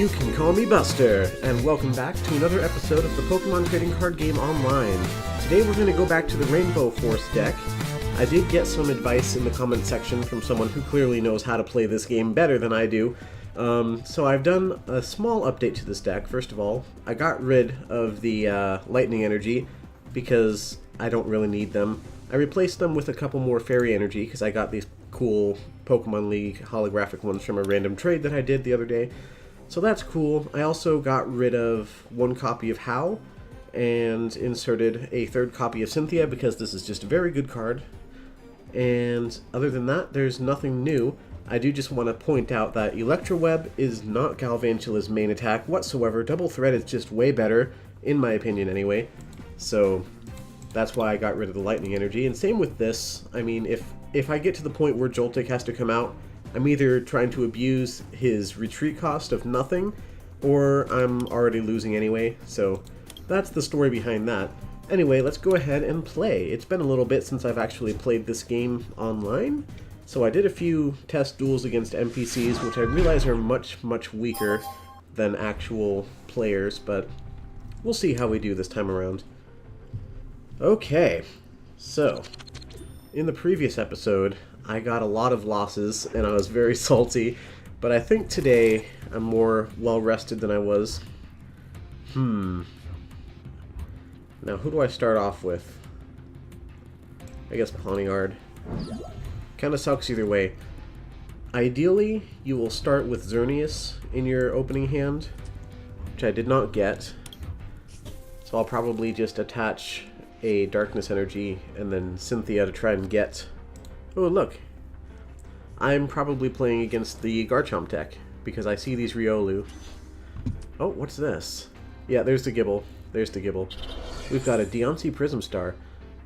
You can call me Buster, and welcome back to another episode of the Pokemon Trading Card Game Online. Today we're going to go back to the Rainbow Force deck. I did get some advice in the comment section from someone who clearly knows how to play this game better than I do. So I've done a small update to this deck. First of all, I got rid of the Lightning Energy because I don't really need them. I replaced them with a couple more Fairy Energy because I got these cool Pokemon League holographic ones from a random trade that I did the other day. So that's cool. I also got rid of one copy of How and inserted a third copy of Cynthia because this is just a very good card. And other than that, there's nothing new. I do just want to point out that Electroweb is not Galvantula's main attack whatsoever. Double Threat is just way better, in my opinion anyway. So that's why I got rid of the Lightning Energy. And same with this. I mean, if I get to the point where Joltik has to come out, I'm either trying to abuse his retreat cost of nothing, or I'm already losing anyway, so that's the story behind that. Anyway, let's go ahead and play. It's been a little bit since I've actually played this game online, so I did a few test duels against NPCs, which I realize are much weaker than actual players, but we'll see how we do this time around. Okay, so in the previous episode, I got a lot of losses, and I was very salty, but I think today I'm more well-rested than I was. Now, who do I start off with? I guess Pawniard. Kinda sucks either way. Ideally, you will start with Xerneas in your opening hand, which I did not get. So I'll probably just attach a Darkness Energy and then Cynthia to try and get... Oh, look. I'm probably playing against the Garchomp deck, because I see these Riolu. Oh, what's this? Yeah, there's the Gibble. There's the Gibble. We've got a Deontay Prism Star.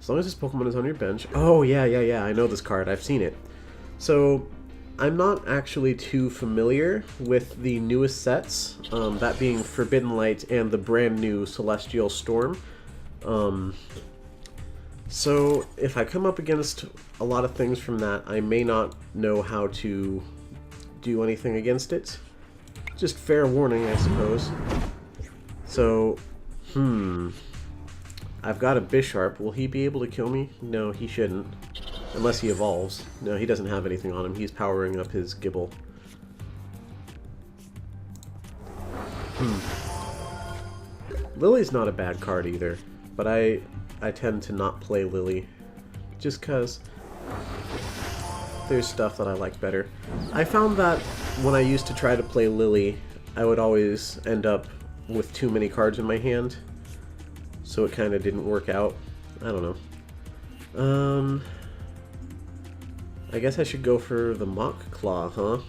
As long as this Pokemon is on your bench... Oh, yeah, I know this card. I've seen it. So, I'm not actually too familiar with the newest sets, that being Forbidden Light and the brand new Celestial Storm. So, if I come up against a lot of things from that, I may not know how to do anything against it. Just fair warning, I suppose. So, I've got a Bisharp. Will he be able to kill me? No, he shouldn't. Unless he evolves. No, he doesn't have anything on him. He's powering up his Gibble. Lily's not a bad card either, but I tend to not play Lily, just because there's stuff that I like better. I found that when I used to try to play Lily, I would always end up with too many cards in my hand, so it kind of didn't work out. I don't know. I guess I should go for the Mach Claw, huh?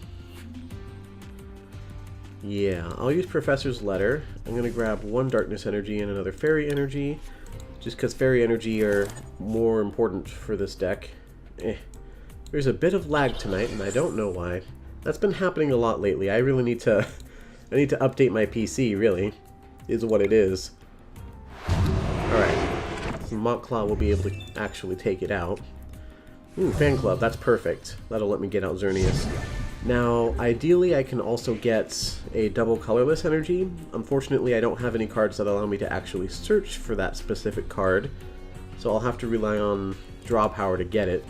Yeah, I'll use Professor's Letter. I'm going to grab one Darkness Energy and another Fairy Energy, just because Fairy Energy are more important for this deck. There's a bit of lag tonight, and I don't know why. That's been happening a lot lately. I really need to... I need to update my PC, really, is what it is. Alright. So Mach Claw will be able to actually take it out. Ooh, Fan Club, that's perfect. That'll let me get out Xerneas. Now, ideally I can also get a double colorless energy. Unfortunately, I don't have any cards that allow me to actually search for that specific card, so I'll have to rely on draw power to get it.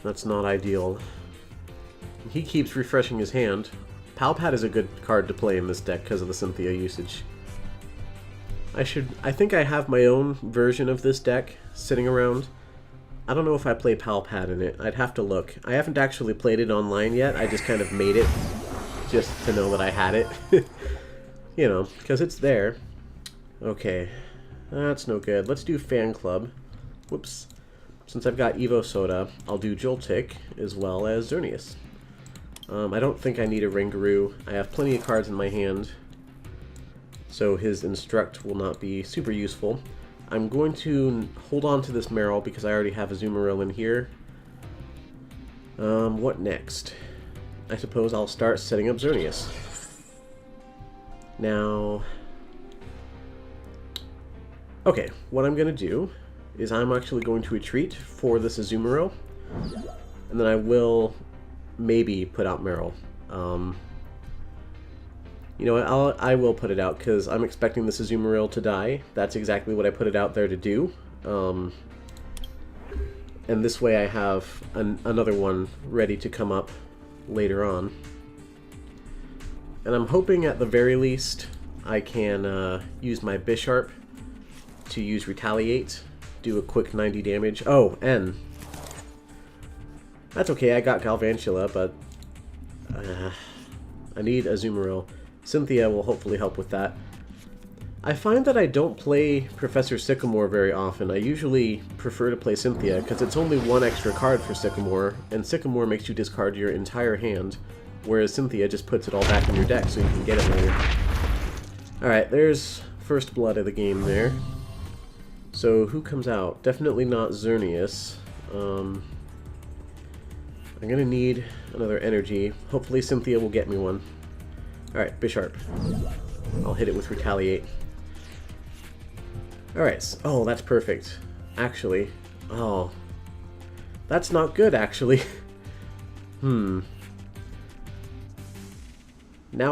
That's not ideal. He keeps refreshing his hand. Palpat is a good card to play in this deck because of the Cynthia usage. I think I have my own version of this deck sitting around. I don't know if I play Palpat in it. I'd have to look. I haven't actually played it online yet. I just kind of made it just to know that I had it. You know, because it's there. Okay. That's no good. Let's do Fan Club. Whoops. Since I've got Evo Soda, I'll do Joltik as well as Xerneas. I don't think I need a Ringaroo. I have plenty of cards in my hand, so his Instruct will not be super useful. I'm going to hold on to this Marill because I already have a Azumarill in here. What next? I suppose I'll start setting up Xerneas. Now... Okay, what I'm going to do is I'm actually going to retreat for this Azumarill, and then I will maybe put out Marill. You know what, I will put it out, because I'm expecting this Azumarill to die. That's exactly what I put it out there to do. And this way I have another one ready to come up later on. And I'm hoping at the very least I can use my Bisharp to use Retaliate, do a quick 90 damage. Oh, N. That's okay, I got Galvantula, but I need Azumarill. Cynthia will hopefully help with that. I find that I don't play Professor Sycamore very often. I usually prefer to play Cynthia, because it's only one extra card for Sycamore, and Sycamore makes you discard your entire hand, whereas Cynthia just puts it all back in your deck so you can get it later. Alright, there's first blood of the game there. So who comes out? Definitely not Xerneas. I'm gonna need another energy. Hopefully Cynthia will get me one. Alright, Bisharp. I'll hit it with Retaliate. Alright, oh, that's perfect. Actually, oh. That's not good, actually. Now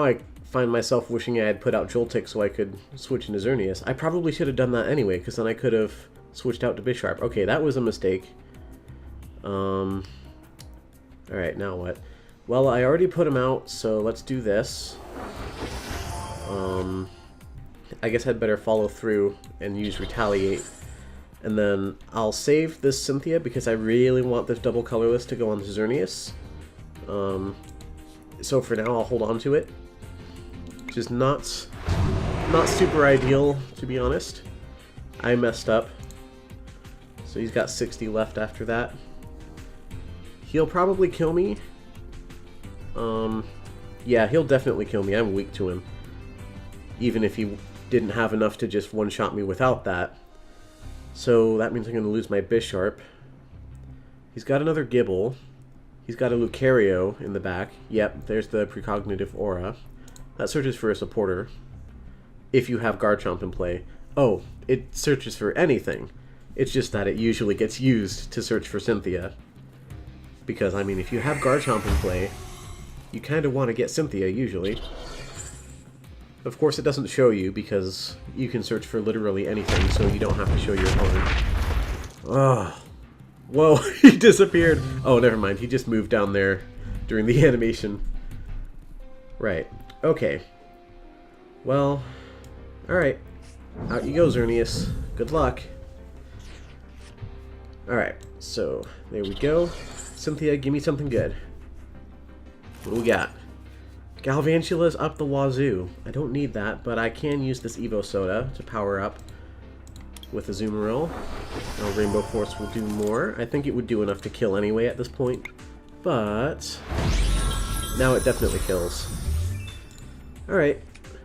I find myself wishing I had put out Joltik so I could switch into Xerneas. I probably should have done that anyway, because then I could have switched out to Bisharp. Okay, that was a mistake. Alright, now what? Well, I already put him out, so let's do this. I guess I'd better follow through and use Retaliate. And then I'll save this Cynthia because I really want this double colorless to go on Xerneas. So for now I'll hold on to it. Which is not super ideal, to be honest. I messed up. So he's got 60 left after that. He'll probably kill me. Yeah, he'll definitely kill me. I'm weak to him. Even if he didn't have enough to just one-shot me without that. So that means I'm going to lose my Bisharp. He's got another Gibble. He's got a Lucario in the back. Yep, there's the Precognitive Aura. That searches for a supporter. If you have Garchomp in play. Oh, it searches for anything. It's just that it usually gets used to search for Cynthia. Because, I mean, if you have Garchomp in play, you kind of want to get Cynthia, usually. Of course, it doesn't show you, because you can search for literally anything, so you don't have to show your opponent. Ugh. Whoa, he disappeared! Oh, never mind, he just moved down there during the animation. Right. Okay. Well, alright. Out you go, Xerneas. Good luck. Alright, so, there we go. Cynthia, give me something good. What do we got? Galvantula's up the wazoo. I don't need that, but I can use this Evo Soda to power up with Azumarill. Now Rainbow Force will do more. I think it would do enough to kill anyway at this point, but now it definitely kills. Alright,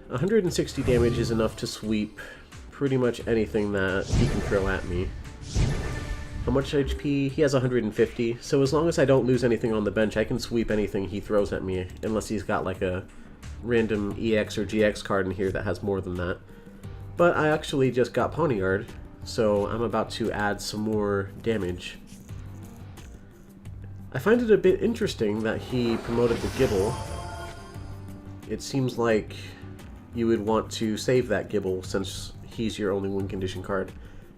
160 damage is enough to sweep pretty much anything that he can throw at me. How much HP? He has 150, so as long as I don't lose anything on the bench, I can sweep anything he throws at me, unless he's got like a random EX or GX card in here that has more than that. But I actually just got Pawniard, so I'm about to add some more damage. I find it a bit interesting that he promoted the Gibble. It seems like you would want to save that Gibble since he's your only win condition card.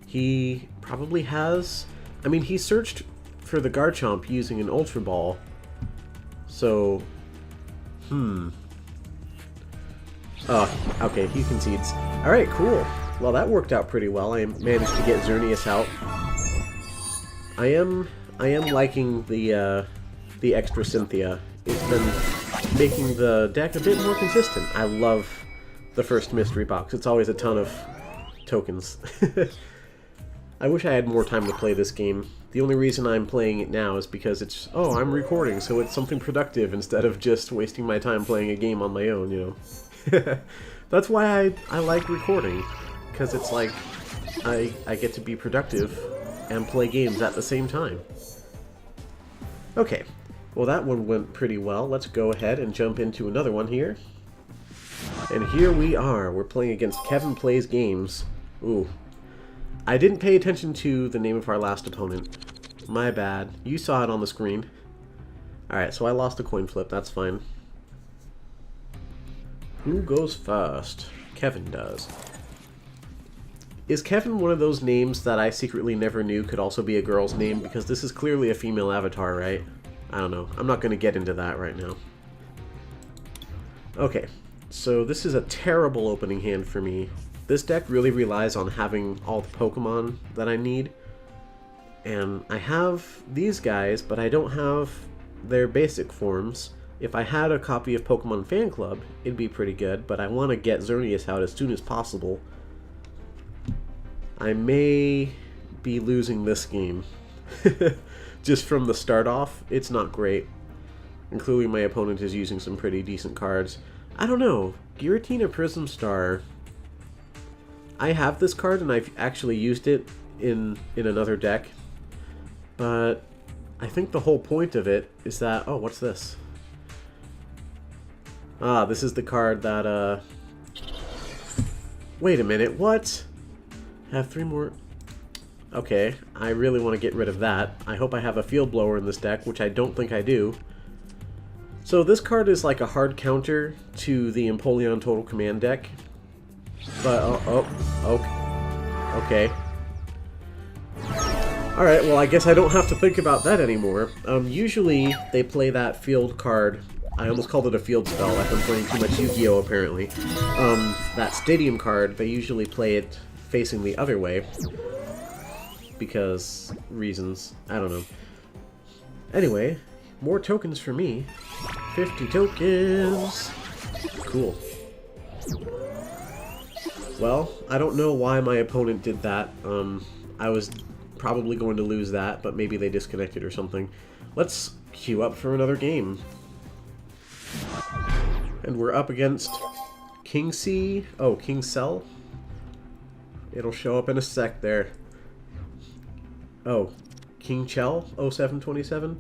He probably has... I mean, he searched for the Garchomp using an Ultra Ball. So... Oh, okay, he concedes. Alright, cool. Well, that worked out pretty well. I managed to get Xerneas out. I am liking the extra Cynthia. It's been making the deck a bit more consistent. I love the first mystery box. It's always a ton of tokens. I wish I had more time to play this game. The only reason I'm playing it now is because it's, oh, I'm recording, so it's something productive instead of just wasting my time playing a game on my own, you know. That's why I like recording, because it's like I get to be productive and play games at the same time. Okay, well that one went pretty well. Let's go ahead and jump into another one here. And here we are. We're playing against Kevin Plays Games. Ooh. I didn't pay attention to the name of our last opponent. My bad. You saw it on the screen. Alright, so I lost a coin flip. That's fine. Who goes first? Kevin does. Is Kevin one of those names that I secretly never knew could also be a girl's name? Because this is clearly a female avatar, right? I don't know. I'm not going to get into that right now. Okay, so this is a terrible opening hand for me. This deck really relies on having all the Pokemon that I need. And I have these guys, but I don't have their basic forms. If I had a copy of Pokemon Fan Club, it'd be pretty good, but I want to get Xerneas out as soon as possible. I may be losing this game. Just from the start off, it's not great. And clearly my opponent is using some pretty decent cards. I don't know. Giratina Prism Star. I have this card and I've actually used it in another deck. But I think the whole point of it is that... Oh, what's this? Ah, this is the card that, Wait a minute, what? Have 3 more... Okay, I really want to get rid of that. I hope I have a Field Blower in this deck, which I don't think I do. So this card is like a hard counter to the Empoleon Total Command deck. But, okay. Alright, well I guess I don't have to think about that anymore. Usually they play that field card. I almost called it a field spell. I've been playing too much Yu-Gi-Oh! Apparently. That Stadium card, they usually play it facing the other way. Because reasons. I don't know. Anyway, more tokens for me. 50 tokens! Cool. Well, I don't know why my opponent did that. I was probably going to lose that, but maybe they disconnected or something. Let's queue up for another game. And we're up against King C. Oh, King Cell? It'll show up in a sec there. Oh, King Chell 0727?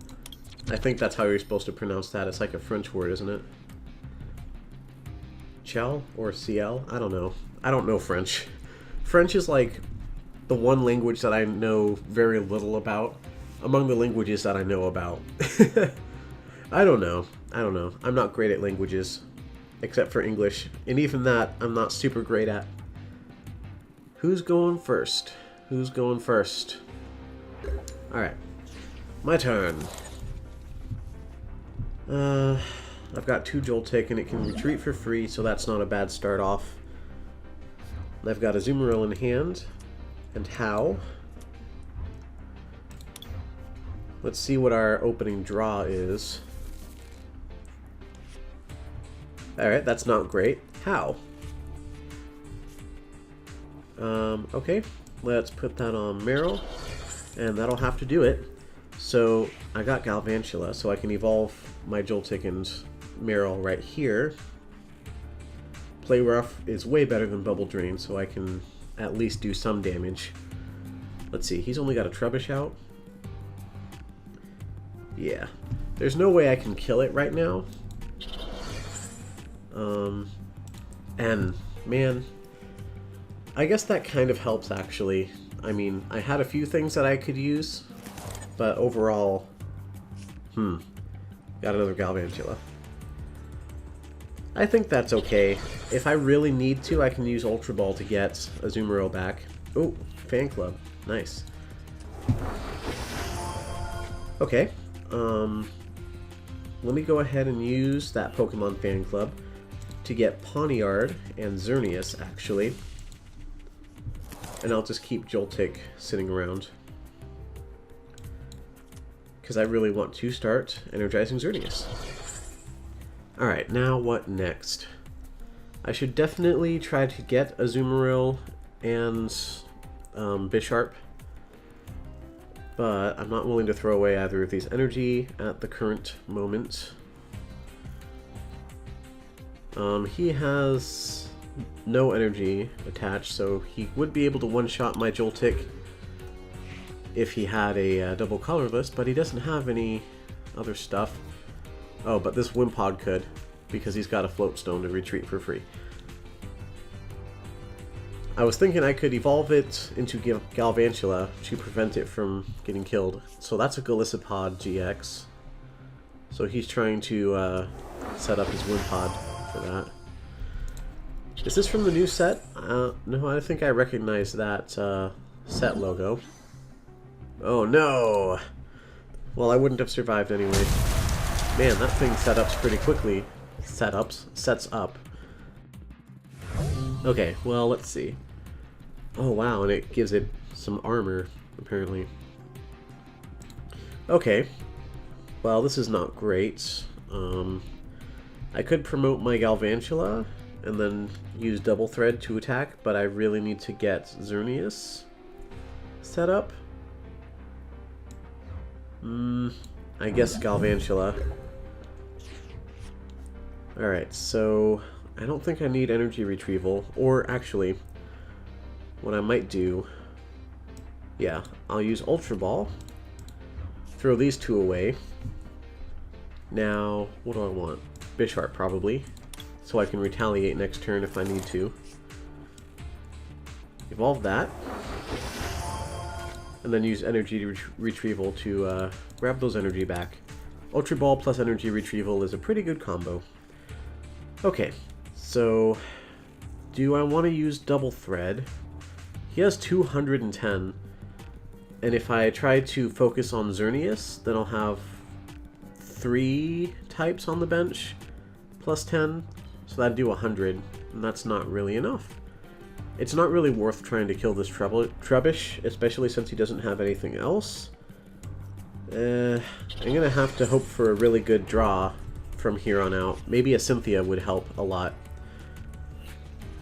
I think that's how you're supposed to pronounce that. It's like a French word, isn't it? Chell or CL? I don't know. I don't know French. French is like the one language that I know very little about among the languages that I know about. I don't know. I'm not great at languages, except for English. And even that, I'm not super great at. Who's going first? Who's going first? Alright. My turn. I've got 2 Joltik and it can retreat for free, so that's not a bad start off. I've got a Azumarill in hand. And how? Let's see what our opening draw is. Alright, that's not great. How? Okay. Let's put that on Meryl. And that'll have to do it. So, I got Galvantula, so I can evolve my Joltik and Meryl right here. Play Rough is way better than Bubble Drain, so I can at least do some damage. Let's see, he's only got a Trubbish out. Yeah. There's no way I can kill it right now. And, man, I guess that kind of helps, actually. I mean, I had a few things that I could use, but overall, got another Galvantula. I think that's okay. If I really need to, I can use Ultra Ball to get Azumarill back. Oh, Fan Club. Nice. Okay. Let me go ahead and use that Pokemon Fan Club to get Pawniard and Xerneas, actually. And I'll just keep Joltik sitting around. Because I really want to start energizing Xerneas. Alright, now what next? I should definitely try to get Azumarill and Bisharp. But I'm not willing to throw away either of these energy at the current moment. He has no energy attached, so he would be able to one-shot my Joltik if he had a double colorless, but he doesn't have any other stuff. Oh, but this Wimpod could, because he's got a Float Stone to retreat for free. I was thinking I could evolve it into Galvantula to prevent it from getting killed. So that's a Golisopod GX. So he's trying to set up his Wimpod for that. Is this from the new set? No, I think I recognize that set logo. Oh no! Well, I wouldn't have survived anyway. Man, that thing sets pretty quickly. Sets up. Okay, well, let's see. Oh wow, and it gives it some armor, apparently. Okay. Well, this is not great. I could promote my Galvantula and then use Double Thread to attack, but I really need to get Xerneas set up. I guess Galvantula. Alright, so I don't think I need energy retrieval, or actually, what I might do, yeah, I'll use Ultra Ball, throw these two away. Now, what do I want? Bisharp, probably, so I can retaliate next turn if I need to. Evolve that, and then use energy retrieval to grab those energy back. Ultra Ball plus energy retrieval is a pretty good combo. Okay, so do I want to use Double Thread? He has 210, and if I try to focus on Xerneas, then I'll have 3 types on the bench, plus 10, so that'd do 100, and that's not really enough. It's not really worth trying to kill this Trubbish, especially since he doesn't have anything else. I'm gonna have to hope for a really good draw from here on out. Maybe a Cynthia would help a lot.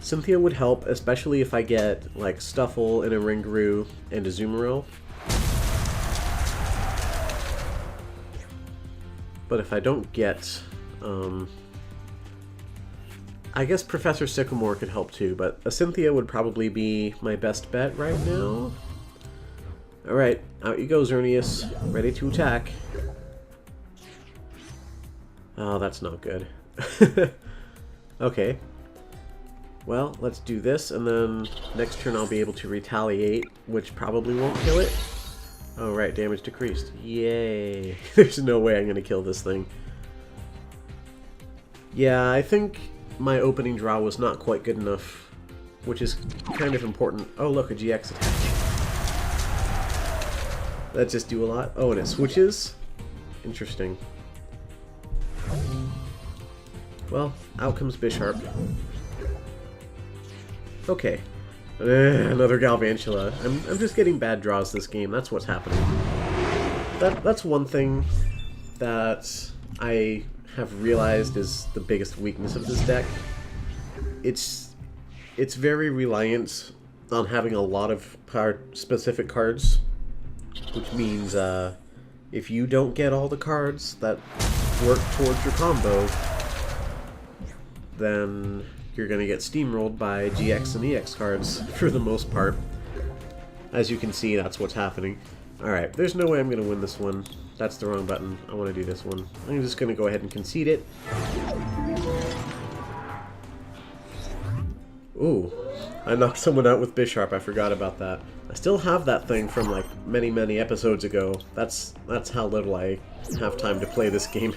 Cynthia would help, especially if I get, like, Stuffle and a Ringaroo and a Azumarill. But if I don't get, I guess Professor Sycamore could help too, but a Cynthia would probably be my best bet right now. Alright, out you go, Xerneas. Ready to attack. Oh, that's not good. Okay. Well, let's do this, and then next turn I'll be able to retaliate, which probably won't kill it. Oh, right, damage decreased. Yay. There's no way I'm going to kill this thing. Yeah, I think my opening draw was not quite good enough, which is kind of important. Oh, look, a GX attack. That just do a lot. Oh, and it switches? Interesting. Well, out comes Bisharp. Okay. Another Galvantula. I'm just getting bad draws this game. That's what's happening. That's one thing that I have realized is the biggest weakness of this deck. It's very reliant on having a lot of specific cards, which means if you don't get all the cards that work towards your combo, then you're going to get steamrolled by GX and EX cards for the most part. As you can see, that's what's happening. Alright, there's no way I'm going to win this one. That's the wrong button. I want to do this one. I'm just going to go ahead and concede it. Ooh, I knocked someone out with Bisharp. I forgot about that. I still have that thing from like many episodes ago. That's how little I have time to play this game.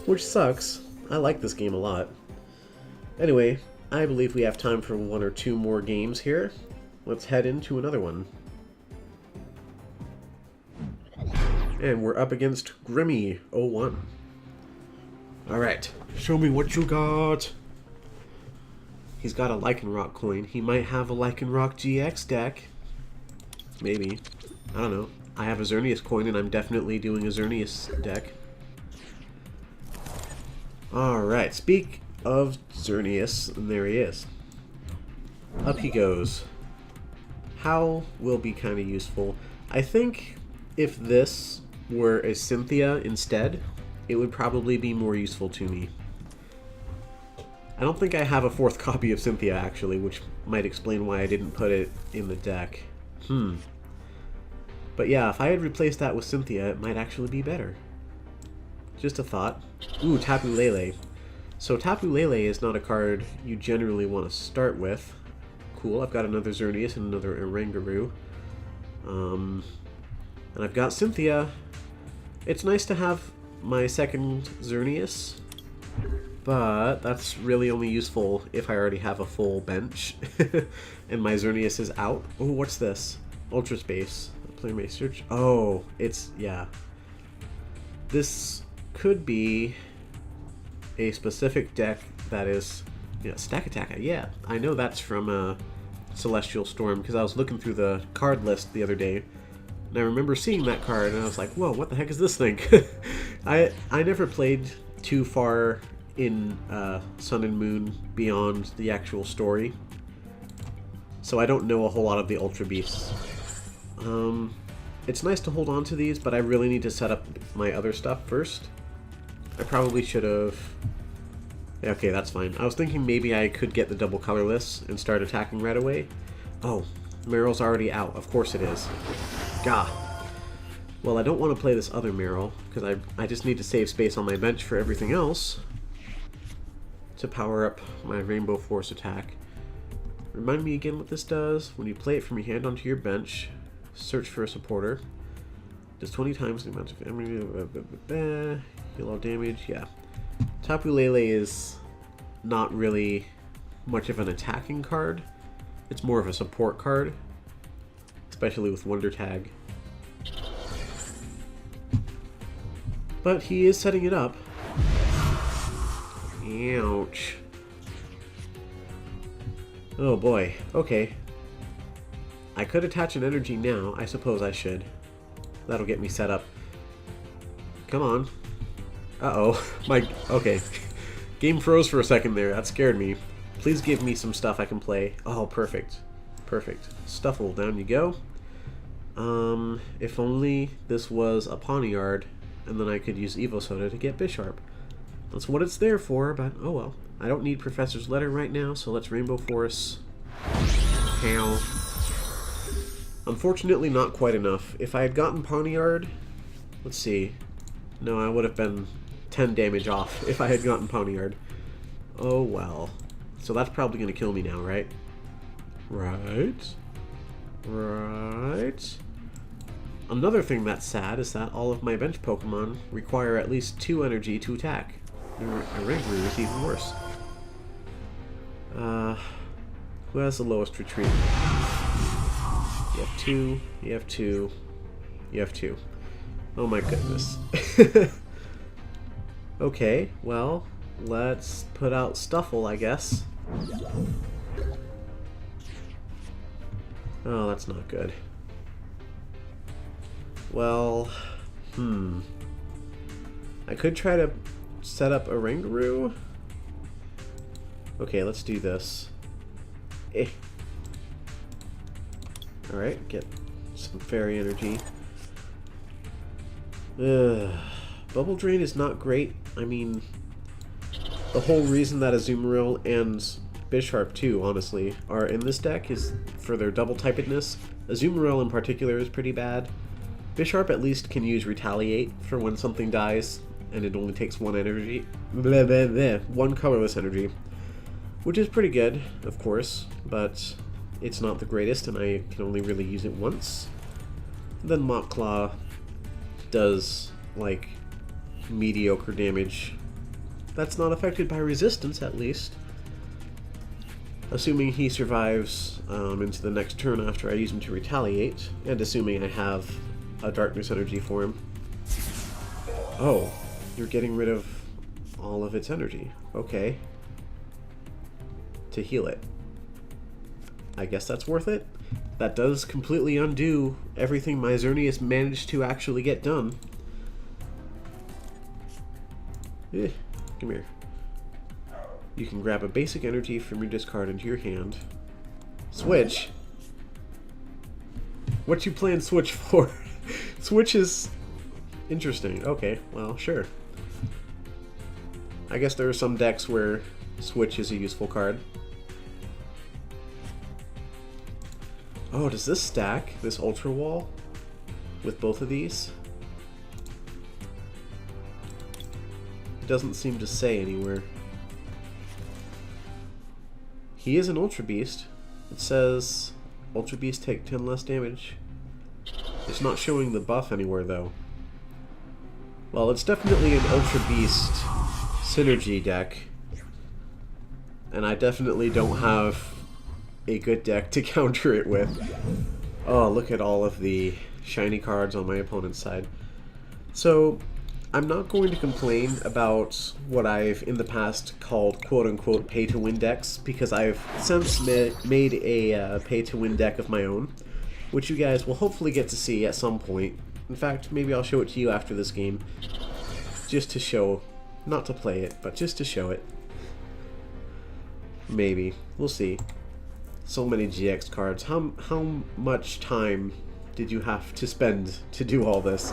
Which sucks. I like this game a lot. Anyway, I believe we have time for 1 or 2 more games here. Let's head into another one. And we're up against Grimmy01. Alright, show me what you got. He's got a Lycanroc coin. He might have a Lycanroc GX deck. Maybe. I don't know. I have a Xerneas coin and I'm definitely doing a Xerneas deck. Alright, speak of Xerneas, and there he is. Up he goes. Howl will be kind of useful. I think if this were a Cynthia instead, it would probably be more useful to me. I don't think I have a 4th copy of Cynthia, actually, which might explain why I didn't put it in the deck. But yeah, if I had replaced that with Cynthia, it might actually be better. Just a thought. Ooh, Tapu Lele. So Tapu Lele is not a card you generally want to start with. Cool, I've got another Xerneas and another Ringaroo. And I've got Cynthia. It's nice to have my second Xerneas. But that's really only useful if I already have a full bench and my Xerneas is out. Oh, what's this? Ultra Space. Player may search. Oh, it's, yeah. This could be a specific deck that is, yeah, Stack Attack. Yeah, I know that's from Celestial Storm because I was looking through the card list the other day and I remember seeing that card and I was like, whoa, what the heck is this thing? I never played too far in Sun and Moon beyond the actual story, so I don't know a whole lot of the Ultra Beasts. It's nice to hold on to these, but I really need to set up my other stuff first. I probably should have... Okay, that's fine. I was thinking maybe I could get the double colorless and start attacking right away. Oh, Meryl's already out. Of course it is. Gah. Well, I don't want to play this other Meryl, because I just need to save space on my bench for everything else to power up my Rainbow Force attack. Remind me again what this does. When you play it from your hand onto your bench, search for a supporter. Does 20 times the amount of damage. Heal all damage. Yeah. Tapu Lele is not really much of an attacking card. It's more of a support card, especially with Wonder Tag. But he is setting it up. Ouch. Oh boy. Okay. I could attach an energy now. I suppose I should. That'll get me set up. Come on. Uh-oh. Okay. Game froze for a second there. That scared me. Please give me some stuff I can play. Oh, perfect. Perfect. Stuffle, down you go. If only this was a Pawniard, and then I could use Evo Soda to get Bisharp. That's what it's there for, but oh well. I don't need Professor's Letter right now, so let's Rainbow Force. Pow. Unfortunately, not quite enough. If I had gotten Pawniard, let's see. No, I would have been 10 damage off if I had gotten Pawniard. Oh well. So that's probably going to kill me now, right? Right. Right. Another thing that's sad is that all of my bench Pokemon require at least 2 energy to attack. Ringru is even worse. Who has the lowest retreat? You have 2, you have 2, you have 2. Oh my goodness. Okay, well, let's put out Stuffle, I guess. Oh, that's not good. Well, I could try to set up a Ringaroo. Okay, let's do this. Alright, get some fairy energy. Bubble Drain is not great. I mean, the whole reason that Azumarill and Bisharp too, honestly, are in this deck is for their double typedness. Azumarill in particular is pretty bad. Bisharp at least can use Retaliate for when something dies, and it only takes 1 energy. One colorless energy. Which is pretty good, of course, but it's not the greatest, and I can only really use it once. Then Mopclaw does, like, mediocre damage. That's not affected by resistance, at least. Assuming he survives into the next turn after I use him to retaliate, and assuming I have a Darkness Energy for him. Oh, you're getting rid of all of its energy. Okay. To heal it. I guess that's worth it. That does completely undo everything my Xerneas managed to actually get done. Come here. You can grab a basic energy from your discard into your hand. Switch? What you playing Switch for? Switch is interesting. Okay, well, sure. I guess there are some decks where Switch is a useful card. Oh, does this stack, this Ultra Wall, with both of these? It doesn't seem to say anywhere. He is an Ultra Beast. It says Ultra Beast take 10 less damage. It's not showing the buff anywhere, though. Well, it's definitely an Ultra Beast synergy deck. and I definitely don't have a good deck to counter it with. Oh, look at all of the shiny cards on my opponent's side. So, I'm not going to complain about what I've in the past called quote-unquote pay-to-win decks, because I've since made a pay-to-win deck of my own, which you guys will hopefully get to see at some point. In fact, maybe I'll show it to you after this game, just to show, not to play it, but just to show it. Maybe. We'll see. So many GX cards. How much time did you have to spend to do all this?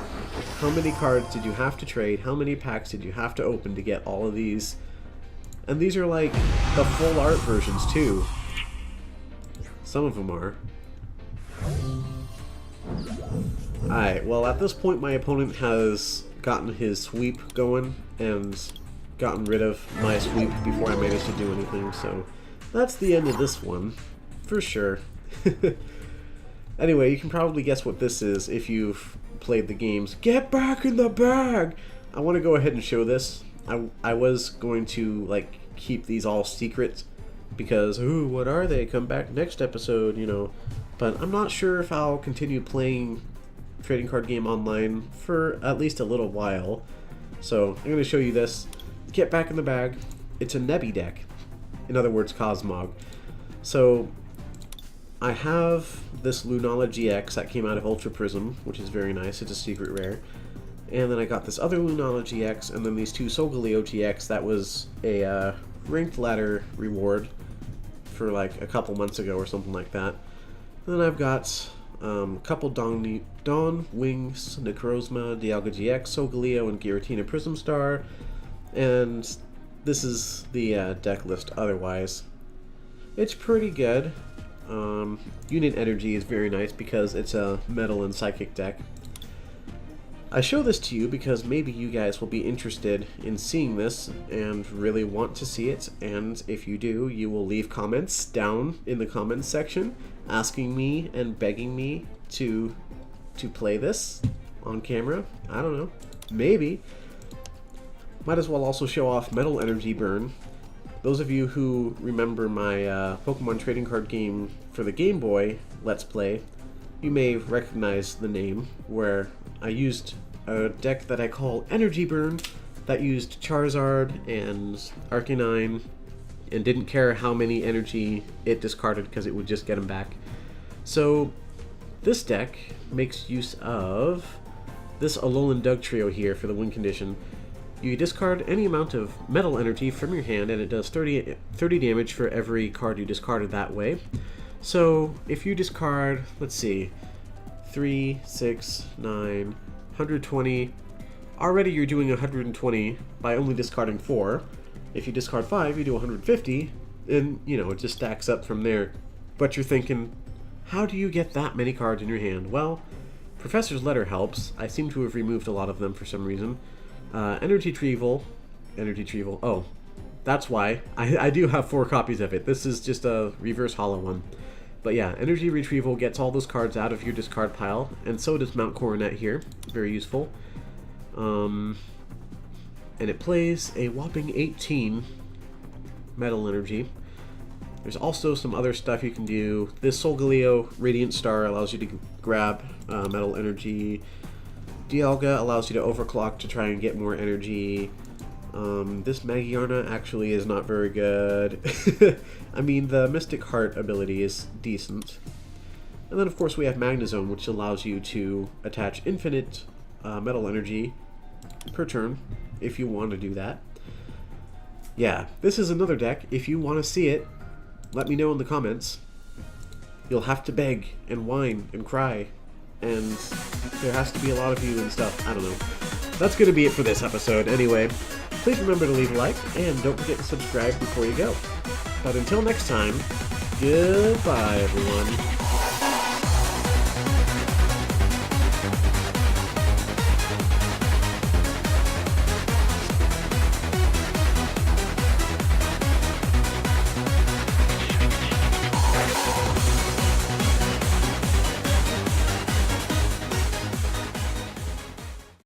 How many cards did you have to trade? How many packs did you have to open to get all of these? And these are like the full art versions too. Some of them are. Alright, well at this point my opponent has gotten his sweep going and gotten rid of my sweep before I managed to do anything, so that's the end of this one, for sure. Anyway, you can probably guess what this is if you've played the games. Get back in the bag! I want to go ahead and show this. I was going to, like, keep these all secret because, ooh, what are they? Come back next episode, you know. But I'm not sure if I'll continue playing Trading Card Game Online for at least a little while. So, I'm going to show you this. Get back in the bag. It's a Nebby deck. In other words, Cosmog. So, I have this Lunala GX that came out of Ultra Prism, which is very nice. It's a secret rare. And then I got this other Lunala GX, and then these two Solgaleo GX. That was a ranked ladder reward for like a couple months ago or something like that. And then I've got a couple Dawn Wings, Necrozma, Dialga GX, Solgaleo, and Giratina Prism Star. And this is the deck list otherwise. It's pretty good. Unit Energy is very nice because it's a Metal and Psychic deck. I show this to you because maybe you guys will be interested in seeing this and really want to see it, and if you do, you will leave comments down in the comments section asking me and begging me to play this on camera. I don't know. Maybe. Might as well also show off Metal Energy Burn. Those of you who remember my Pokemon trading card game for the Game Boy Let's Play, you may recognize the name, where I used a deck that I call Energy Burn that used Charizard and Arcanine and didn't care how many energy it discarded because it would just get them back. So this deck makes use of this Alolan Dugtrio here for the win condition. You discard any amount of metal energy from your hand, and it does 30 damage for every card you discarded that way. So, if you discard, let's see, 3, 6, 9, 120, already you're doing 120 by only discarding 4. If you discard 5, you do 150, and, you know, it just stacks up from there. But you're thinking, how do you get that many cards in your hand? Well, Professor's Letter helps. I seem to have removed a lot of them for some reason. Energy Retrieval, oh, that's why. I do have 4 copies of it. This is just a reverse hollow one. But yeah, Energy Retrieval gets all those cards out of your discard pile, and so does Mount Coronet here. Very useful. And it plays a whopping 18 Metal Energy. There's also some other stuff you can do. This Solgaleo Radiant Star allows you to grab Metal Energy. Dialga allows you to overclock to try and get more energy. This Magiarna actually is not very good. I mean, the Mystic Heart ability is decent. And then, of course, we have Magnezone, which allows you to attach infinite metal energy per turn, if you want to do that. Yeah, this is another deck. If you want to see it, let me know in the comments. You'll have to beg and whine and cry, and there has to be a lot of you and stuff. I don't know. That's going to be it for this episode. Anyway, please remember to leave a like, and don't forget to subscribe before you go. But until next time, goodbye, everyone.